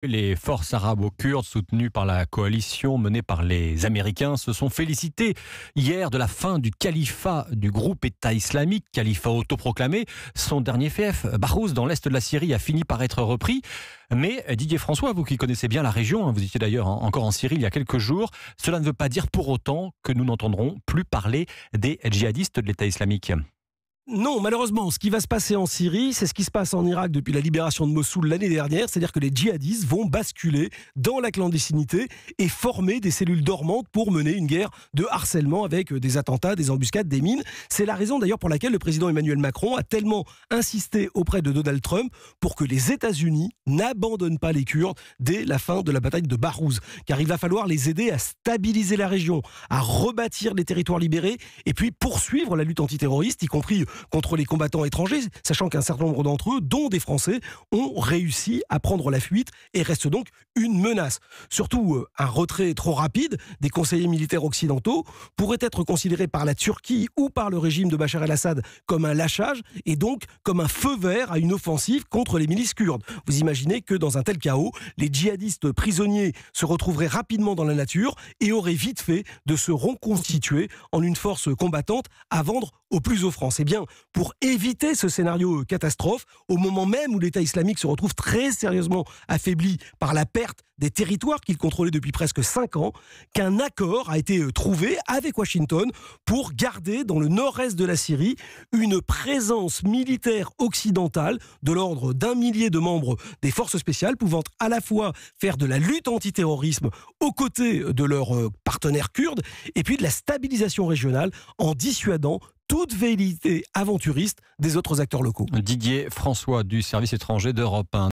Les forces arabo-kurdes soutenues par la coalition menée par les Américains se sont félicitées hier de la fin du califat du groupe État islamique, califat autoproclamé. Son dernier fief, Baghous, dans l'est de la Syrie, a fini par être repris. Mais Didier François, vous qui connaissez bien la région, vous étiez d'ailleurs encore en Syrie il y a quelques jours, cela ne veut pas dire pour autant que nous n'entendrons plus parler des djihadistes de l'État islamique. Non, malheureusement, ce qui va se passer en Syrie, c'est ce qui se passe en Irak depuis la libération de Mossoul l'année dernière, c'est-à-dire que les djihadistes vont basculer dans la clandestinité et former des cellules dormantes pour mener une guerre de harcèlement avec des attentats, des embuscades, des mines. C'est la raison d'ailleurs pour laquelle le président Emmanuel Macron a tellement insisté auprès de Donald Trump pour que les États-Unis n'abandonnent pas les Kurdes dès la fin de la bataille de Baghous, car il va falloir les aider à stabiliser la région, à rebâtir les territoires libérés et puis poursuivre la lutte antiterroriste, y compris contre les combattants étrangers, sachant qu'un certain nombre d'entre eux, dont des Français, ont réussi à prendre la fuite et restent donc une menace. Surtout, un retrait trop rapide des conseillers militaires occidentaux pourrait être considéré par la Turquie ou par le régime de Bachar el-Assad comme un lâchage et donc comme un feu vert à une offensive contre les milices kurdes. Vous imaginez que dans un tel chaos, les djihadistes prisonniers se retrouveraient rapidement dans la nature et auraient vite fait de se reconstituer en une force combattante à vendre au plus offrant. C'est bien pour éviter ce scénario catastrophe, au moment même où l'État islamique se retrouve très sérieusement affaibli par la perte des territoires qu'il contrôlait depuis presque 5 ans, qu'un accord a été trouvé avec Washington pour garder dans le nord-est de la Syrie une présence militaire occidentale de l'ordre d'1 millier de membres des forces spéciales pouvant à la fois faire de la lutte antiterrorisme aux côtés de leurs partenaires kurdes et puis de la stabilisation régionale en dissuadant toute velléité aventuriste des autres acteurs locaux. Didier François du service étranger d'Europe 1.